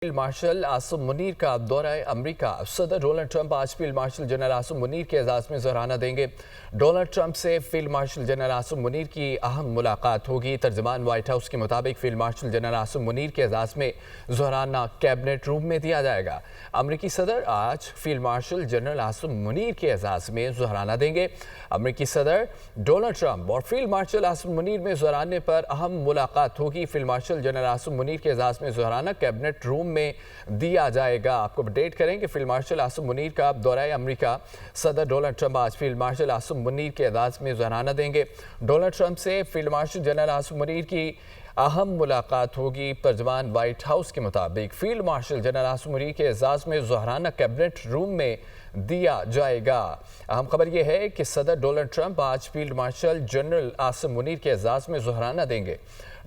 Field marshal Asim Munir का दौरा America. सदर डोनाल्ड ट्रंप आज field marshal general Asim Munir के एजाज में सराहना देंगे। डोनाल्ड ट्रंप से field marshal general Asim Munir की अहम मुलाकात होगी। तर्जमान व्हाइट हाउस के मुताबिक field marshal general Asim Munir के एजाज में सराहना कैबिनेट रूम में दिया जाएगा। अमरीकी सदर आज field marshal general Asim Munir के एजाज में सराहना देंगे। अमरीकी सदर डोनाल्ड ट्रंप और फील्ड मार्शल आसिम मुनीर में सराहने पर अहम मुलाकात होगी। Field marshal general Asim Munir के एजाज में सराहना कैबिनेट रूम में दिया जाएगा। आपको अपडेट करेंगे फील्ड मार्शल आसिम मुनीर का दौरा अमेरिका। सदर डोनाल्ड ट्रंप आज फील्ड मार्शल आसिम मुनीर के एजाज में सराहना देंगे। डोनाल्ड ट्रंप से field marshal general Asim Munir की अहम मुलाकात होगी। तर्जमान व्हाइट हाउस के मुताबिक field marshal general Asim Munir के एजाज में सराहना कैबिनेट रूम में दिया जाएगा। अहम खबर यह है कि सदर डोनाल्ड ट्रंप आज field marshal general Asim Munir के एजाज में सराहना देंगे।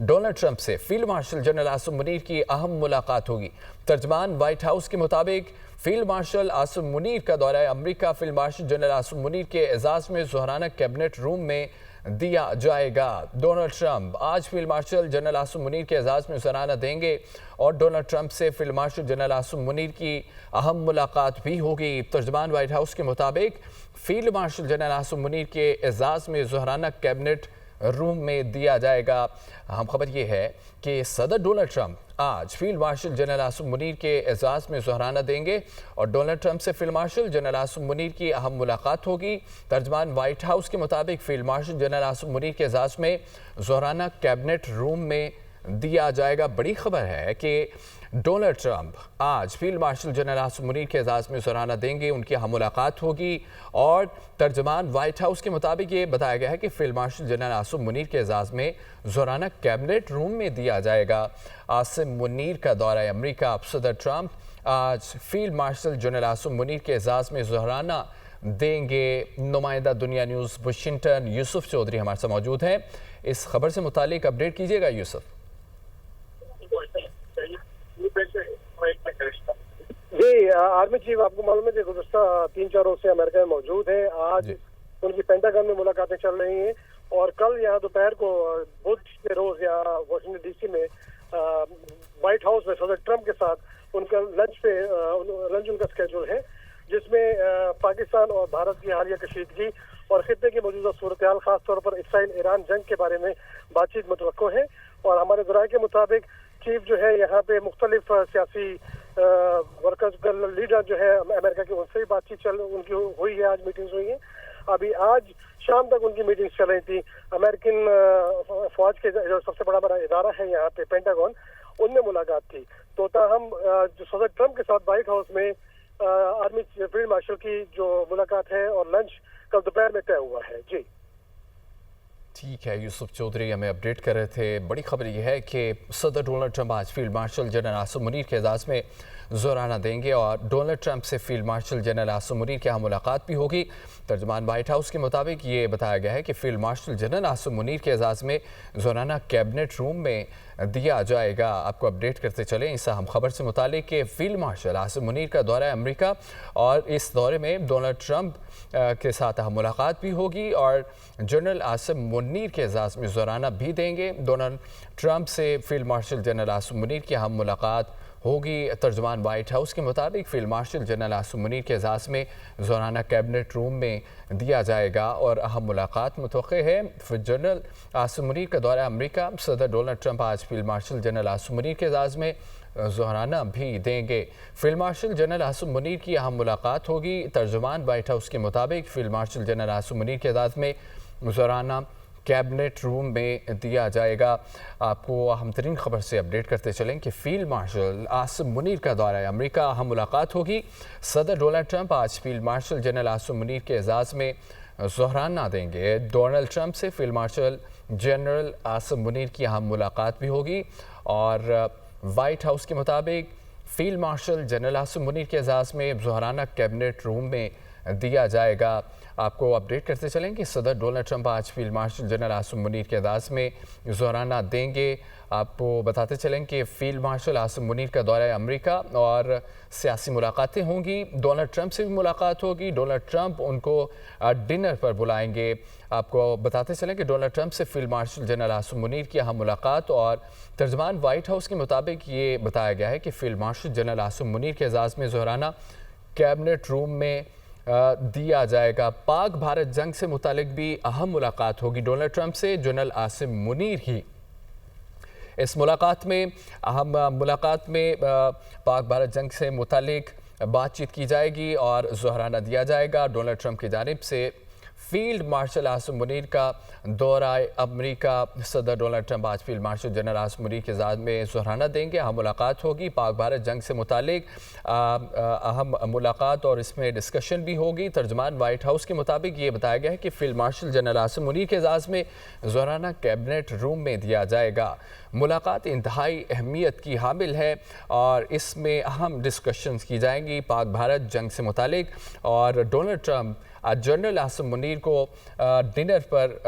डोनाल्ड ट्रंप से field marshal general Asim Munir की अहम मुलाकात होगी। तर्जमान व्हाइट हाउस के मुताबिक फील्ड मार्शल आसिम मुनीर का दौरा America field marshal general Asim Munir के एजाज में सराहना कैबिनेट रूम में दिया जाएगा। डोनाल्ड ट्रंप आज field marshal general Asim Munir के एजाज में सराहना देंगे और डोनाल्ड ट्रंप से field marshal general Asim Munir की अहम मुलाकात भी होगी। तर्जमान व्हाइट हाउस के मुताबिक field marshal general Asim Munir के एजाज में सराहना कैबिनेट रूम में दिया जाएगा। अहम खबर यह है कि सदर डोनाल्ड ट्रंप आज field marshal general Asim Munir के एजाज में सराहना देंगे और डोनाल्ड ट्रंप से field marshal general Asim Munir की अहम मुलाकात होगी। तर्जमान व्हाइट हाउस के मुताबिक field marshal general Asim Munir के एजाज में सराहना कैबिनेट रूम में दिया जाएगा। बड़ी खबर है कि डोनाल्ड ट्रंप आज field marshal general Asim Munir के एजाज में सराहना देंगे, उनकी हम मुलाकात होगी और तर्जमान व्हाइट हाउस के मुताबिक ये बताया गया है कि field marshal general Asim Munir के एजाज में सराहना कैबिनेट रूम में दिया जाएगा। आसिम मुनीर का दौरा अमेरिका। सदर ट्रंप आज field marshal general Asim Munir के एजाज में सराहना देंगे। नुमाइंदा दुनिया न्यूज़ वाशिंगटन यूसुफ चौधरी हमारे साथ मौजूद हैं। इस खबर से मुतालिक अपडेट कीजिएगा यूसुफ। जी आर्मी चीफ, आपको मालूम है कि गुज़श्ता 3-4 रोज से अमेरिका में मौजूद है। आज उनकी पेंटागन में मुलाकातें चल रही हैं और कल यहाँ दोपहर को बुध के रोज यहाँ वाशिंगटन डीसी में व्हाइट हाउस में सदर ट्रंप के साथ उनका लंच उनका स्केड्यूल है, जिसमें पाकिस्तान और भारत की हालिया कशीदगी और खित्ते की मौजूदा सूरत हाल, खासतौर पर इसराइल ईरान जंग के बारे में बातचीत मुतवक्को है। और हमारे ज़राए के मुताबिक चीफ जो है यहाँ पे मुख्तलिफ सियासी वर्कर्स लीडर जो है अमेरिका के, उनसे भी बातचीत उनकी हुई है। आज मीटिंग्स हुई हैं। अभी आज शाम तक उनकी मीटिंग्स चल रही थी। अमेरिकन फौज के जो सबसे बड़ा इदारा है यहाँ पे पेंटागन, उनमें मुलाकात थी। तो ताहम जो सदर ट्रंप के साथ व्हाइट हाउस में आर्मी फील्ड मार्शल की जो मुलाकात है और लंच कल दोपहर में तय हुआ है। जी ठीक है, यूसुफ चौधरी हमें अपडेट कर रहे थे। बड़ी खबर यह है कि सदर डोनाल्ड ट्रंप आज field marshal general Asim Munir के एजाज में सराहना देंगे और डोनाल्ड ट्रंप से field marshal general Asim Munir की मुलाकात भी होगी। तर्जमान व्हाइट हाउस के मुताबिक ये बताया गया है कि field marshal general Asim Munir के एजाज में सराहना कैबिनेट रूम में दिया जाएगा। आपको अपडेट करते चलें इस अहम खबर से मुतालिक कि फील्ड मार्शल आसिम मुनीर का दौरा अमेरिका और इस दौरे में डोनाल्ड ट्रंप के साथ मुलाकात भी होगी और जनरल आसिम मुनीर के एजाज में सराहना भी देंगे। डोनाल्ड ट्रंप से field marshal general Asim Munir की अहम मुलाकात होगी। तर्जमान व्हाइट हाउस के मुताबिक field marshal general Asim Munir के एजाज में सराहना कैबिनेट रूम में दिया जाएगा और अहम मुलाकात मुतवक्के है। जनरल आसिम मुनीर का दौरा अमेरिका। सदर डोनाल्ड ट्रंप आज field marshal general Asim Munir के एजाज में सराहना भी देंगे। Field marshal general Asim Munir की अहम मुलाकात होगी। तर्जमान व्हाइट हाउस के मुताबिक field marshal general Asim Munir के एजाज में सराहना कैबिनेट रूम में दिया जाएगा। आपको अहम तरीन खबर से अपडेट करते चलें कि फील्ड मार्शल आसिम मुनीर का दौरा अमेरिका, अहम मुलाकात होगी। सदर डोनाल्ड ट्रंप आज field marshal general Asim Munir के एजाज में सराहना देंगे। डोनाल्ड ट्रंप से field marshal general Asim Munir की अहम मुलाकात भी होगी और व्हाइट हाउस के मुताबिक field marshal general Asim Munir के एजाज में सराहना कैबिनेट रूम में दिया जाएगा। आपको अपडेट करते चलें कि सदर डोनाल्ड ट्रंप आज field marshal general Asim Munir के अंदाज में ज़ोराना देंगे। आपको बताते चलें कि फील्ड मार्शल आसिम मुनीर का दौरा अमेरिका और सियासी मुलाकातें होंगी। डोनाल्ड ट्रंप से भी मुलाकात होगी। डोनाल्ड ट्रंप उनको डिनर पर बुलाएंगे। आपको बताते चलें कि डोनाल्ड ट्रंप से field marshal general Asim Munir की अहम मुलाकात, और तर्जमान वाइट हाउस के मुताबिक ये बताया गया है कि field marshal general Asim Munir के एजाज़ में ज़ोराना कैबिनेट रूम में दिया जाएगा। पाक भारत जंग से मुतालिक भी अहम मुलाकात होगी डोनाल्ड ट्रंप से। जनरल आसिम मुनीर ही इस मुलाकात में अहम मुलाकात में पाक भारत जंग से मुतालिक बातचीत की जाएगी और ज़ोहराना दिया जाएगा। डोनाल्ड ट्रंप की जानिब से फील्ड मार्शल आसिम मुनीर का दौरा अमरीका। सदर डोनाल्ड ट्रंप आज field marshal general Asim Munir के एजाज़ में ज़ोहराना देंगे। अहम मुलाकात होगी। पाक भारत जंग से मुतालिक अहम मुलाकात और इसमें डिस्कशन भी होगी। तर्जमान वाइट हाउस के मुताबिक ये बताया गया है कि field marshal general Asim Munir के एजाज़ में ज़ोहराना कैबिनेट रूम में दिया जाएगा। मुलाकात इंतहाई अहमियत की हामिल है और इसमें अहम डिस्कशंस की जाएंगी पाक भारत जंग से मुतालिक। और Donald Trump general Asim Munir को डिनर पर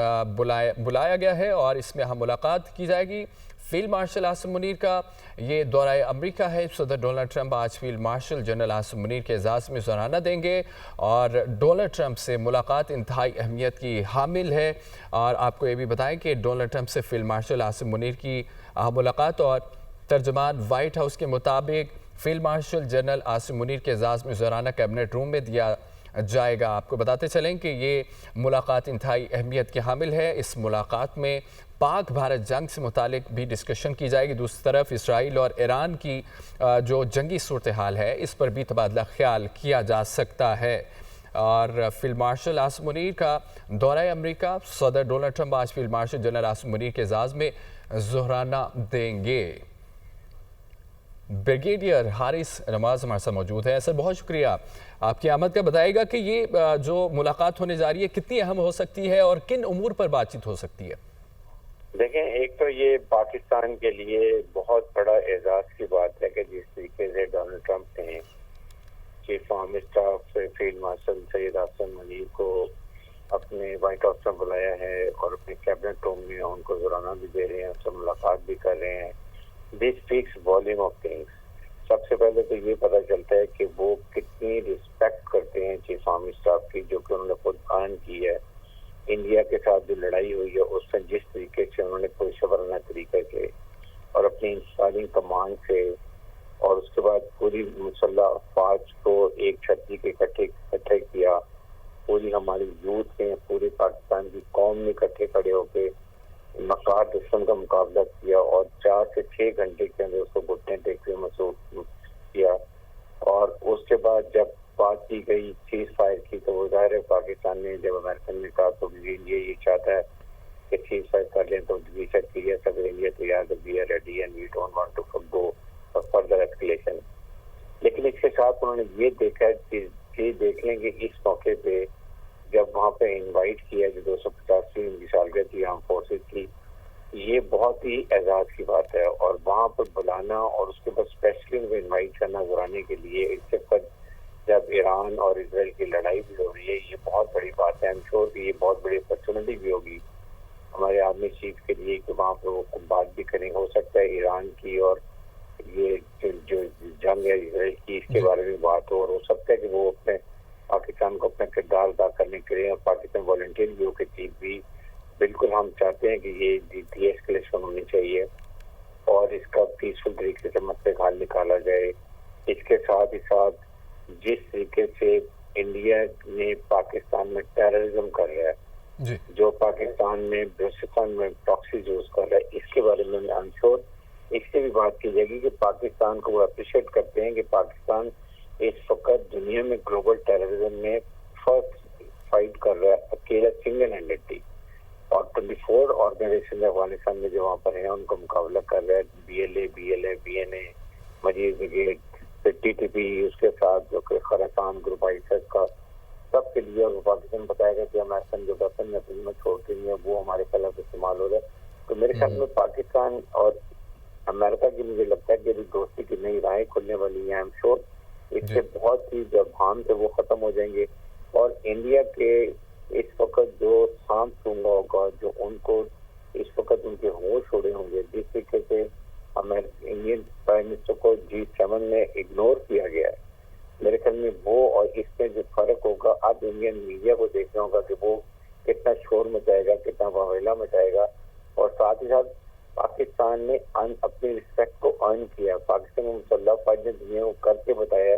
बुलाया गया है और इसमें अहम मुलाकात की जाएगी। फील्ड मार्शल आसिम मुनीर का ये दौरा अमरीका है। सदर डोनाल्ड ट्रंप आज field marshal general Asim Munir के एजाज़ में ज़ोराना देंगे और डोनाल्ड ट्रंप से मुलाकात इंतहाई अहमियत की हामिल है। और आपको ये भी बताएं कि डोनाल्ड ट्रंप से फील्ड मार्शल आसिम मुनीर की मुलाकात और तर्जमान वाइट हाउस के मुताबिक field marshal general Asim Munir के एजाज़ में ज़ोराना कैबिनेट रूम में दिया जाएगा। आपको बताते चलें कि ये मुलाकात इंतहाई अहमियत की हामिल है। इस मुलाकात में पाक भारत जंग से मुतालिक भी डिस्कशन की जाएगी। दूसरी तरफ इसराइल और ईरान की जो जंगी सूरत हाल है इस पर भी तबादला ख्याल किया जा सकता है। और फील्ड मार्शल आसिम मुनीर का दौरा अमरीका। सदर डोनाल्ड ट्रंप आज field marshal general Asim Munir के एजाज़ में ज़ोहराना देंगे। ब्रिगेडियर हारिस नमाज हमारे साथ मौजूद है। सर, बहुत शुक्रिया आपकी आमद का। बताएगा कि ये जो मुलाकात होने जा रही है कितनी अहम हो सकती है और किन उमूर पर बातचीत हो सकती है? देखें, एक तो ये पाकिस्तान के लिए बहुत बड़ा एजाज की बात है कि जिस तरीके से डोनाल्ड ट्रंप ने chief army staff field marshal Syed Asim Munir को अपने वाइट हाउस में बुलाया है और अपने कैबिनेट रूम में उनको ज़ोराना भी दे रहे हैं, उनसे मुलाकात भी कर रहे हैं। This speaks volume of things. सबसे पहले तो ये पता चलता है कि वो कितनी रिस्पेक्ट करते हैं चीफ आर्मी स्टाफ की, जो कि उन्होंने खुद अर्न की है। इंडिया के साथ जो लड़ाई हुई है उसमें जिस तरीके से उन्होंने पेशेवराना तरीके से और अपनी इंस्पायरिंग कमांड से और उसके बाद पूरी मुसल्लह अफवाज को एक छतरी के इकट्ठे किया। पूरी हमारी यूथ ने, पूरे पाकिस्तान की कौम ने इकट्ठे खड़े होकर मकार दुश्मन का मुकाबला किया और 4 से 6 घंटे के अंदर उसको घुटने टेकते हुए महसूस किया। और उसके बाद जब बात की गई सीज फायर की तो वो जाहिर है पाकिस्तान ने, जब अमेरिकन ने कहा तो ये चाहता है कि सीज फायर कर लें, तो वी सेड क्लियर अगर इंडिया तैयार तो we are ready and we don't want to go further escalation. लेकिन इसके साथ उन्होंने ये देखा कि देख लेंगे इस मौके पे जब वहाँ पे इनवाइट किया जो 250वीं उनकी सालगिरह थी आर्म फोर्सेज की, ये बहुत ही एजाज की बात है। और वहाँ पर बुलाना और उसके बाद स्पेशली उनको इनवाइट करना ज़ोराने के लिए, इससे पर जब ईरान और इसराइल की लड़ाई भी हो रही है, ये बहुत बड़ी बात है। आई एम श्योर कि ये बहुत बड़ी अपॉर्चुनिटी भी होगी हमारे आर्मी चीफ के लिए कि वहाँ पर वो बात भी करेंगे। हो सकता है ईरान की और ये जो जंग है इसराइल की, इसके बारे में बात हो, और हो सकता है कि वो अपने पाकिस्तान को अपना किरदार अदा करने के लिए और पाकिस्तान वॉलंटियर भी हो के चीफ भी बिल्कुल हम चाहते हैं कि ये डी-एस्केलेशन होनी चाहिए और इसका पीसफुल तरीके से मसले का हल निकाला जाए। इसके साथ ही साथ जिस तरीके से इंडिया ने पाकिस्तान में टेररिज्म कर रहा है, जो पाकिस्तान में बलूचिस्तान में प्रॉक्सी यूज कर रहा है, इसके बारे में आई एम श्योर इससे भी बात की जाएगी कि पाकिस्तान को वो अप्रिशिएट करते हैं कि पाकिस्तान इस वक्त दुनिया में ग्लोबल टेररिज्म में फर्स्ट फाइट कर रहा है अकेला, सिंगल हैंडेडली। और 24 ऑर्गेनाइजेशन अफगानिस्तान में जो वहाँ पर है उनको मुकाबला कर रहा है। BNA, मजीद ब्रिगेड, फिर TTP, उसके साथ जो कि खरासान ग्रुप आईएसआई का सबके लिए। और पाकिस्तान बताएगा कि अमेरिकन जो वेपन में छोड़ते हैं वो हमारे खिलाफ इस्तेमाल हो रहा है। तो मेरे ख्याल में पाकिस्तान और अमेरिका की मुझे लगता है कि दोस्ती की नई राहें खुलने वाली है। आई एम श्योर इससे बहुत ही जब हम से वो खत्म हो जाएंगे और इंडिया के इस वक्त जो सांप सूंघा होगा, जो उनको इस वक्त उनके होश उड़े होंगे, जिस तरीके से इंडियन प्राइम मिनिस्टर को G7 में इग्नोर किया गया है, मेरे ख्याल में वो और इसमें जो फर्क होगा, अब इंडियन मीडिया को देखना होगा कि वो कितना शोर मचाएगा, कितना वावेला मचाएगा। और साथ ही साथ पाकिस्तान ने अपनी रिस्पेक्ट को अर्न किया। पाकिस्तान मुसल्लह फौज ने दुनिया को करके बताया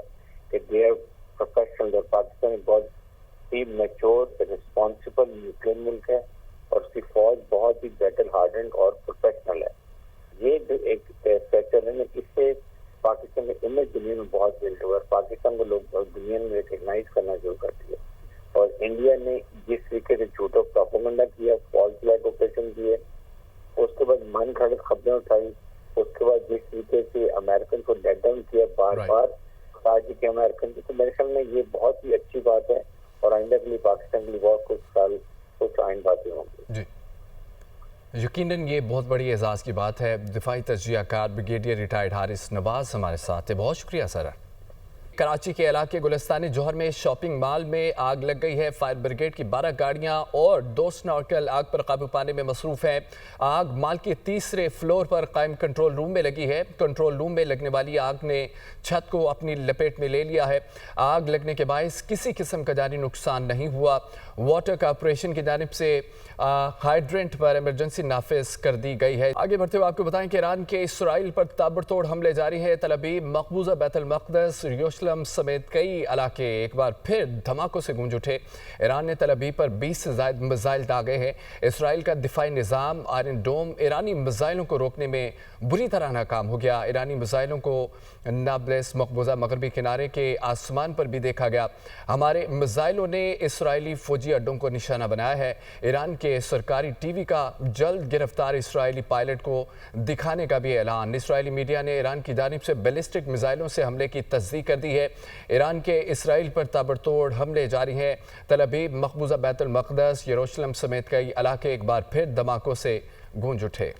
कि दे आर प्रोफेशनल। और पाकिस्तान एक बहुत ही मैच्योर रिस्पॉन्सिबल न्यूक्लियर मुल्क है और उसकी फौज बहुत ही बैटल हार्डेंड और प्रोफेशनल है। ये जो एक फैक्टर है, इससे पाकिस्तान में इमेज दुनिया में बहुत बिल्ड हुआ है। पाकिस्तान को लोग दुनिया में रिकग्नाइज करना शुरू कर दिया। और इंडिया ने जिस तरीके से झूठा प्रोपेगेंडा किया, फॉल्स फ्लैग ऑपरेशन किए, उसके बाद मन घड़त खबरें उठाई, उसके बाद जिस तरीके से अमेरिकन को लेट डाउन किया बार बार आज के अमेरिकन की, तो मेरे ख्याल में ये बहुत ही अच्छी बात है। और आइंदा के लिए पाकिस्तान के लिए बहुत कुछ साल कुछ आइन बातें होंगी। जी, यकीनन ये बहुत बड़ी एजाज़ की बात है। दिफाई तजज़ियाकार ब्रिगेडियर रिटायर्ड हारिस नवाज हमारे साथ है। बहुत शुक्रिया सर। कराची के इलाके गुलिस्तानी जौहर में शॉपिंग मॉल में आग लग गई है। फायर ब्रिगेड की 12 गाड़ियां और 2 स्नॉर्कल आग पर काबू पाने में मसरूफ हैं। आग मॉल के तीसरे फ्लोर पर कायम कंट्रोल रूम में लगी है। कंट्रोल रूम में लगने वाली आग ने छत को अपनी लपेट में ले लिया है। आग लगने के बायस किसी किस्म का जानी नुकसान नहीं हुआ। वाटर कॉर्पोरेशन की जानिब से हाइड्रेंट पर इमरजेंसी नाफिज कर दी गई है। आगे बढ़ते हुए आपको बताएं कि ईरान के इसराइल पर ताबड़तोड़ हमले जारी है। तल अवीव, मकबूजा बैतुल मक़दस, यरूशलेम समेत कई इलाके एक बार फिर धमाकों से गूंज उठे। ईरान ने तल अवीव पर 20 से ज़ायद मिसाइल दागे हैं। इसराइल का दिफाई निज़ाम आयरन डोम ईरानी मिसाइलों को रोकने में बुरी तरह नाकाम हो गया। ईरानी मिसाइलों को नाब्लस, मकबूजा मगरबी किनारे के आसमान पर भी देखा गया। हमारे मिसाइलों ने इसराइली फौजी अड्डों को निशाना बनाया है। ईरान के सरकारी टीवी का जल्द गिरफ्तार इसराइली पायलट को दिखाने का भी ऐलान। इसराइली मीडिया ने ईरान की जानिब से बैलिस्टिक मिसाइलों से हमले की तस्दीक कर दी है। ईरान के इसराइल पर ताबड़तोड़ हमले जारी हैं। तल अवीव, मकबूजा बैतुल मक़दस, यरूशलेम समेत कई इलाके एक बार फिर धमाकों से गूंज उठे।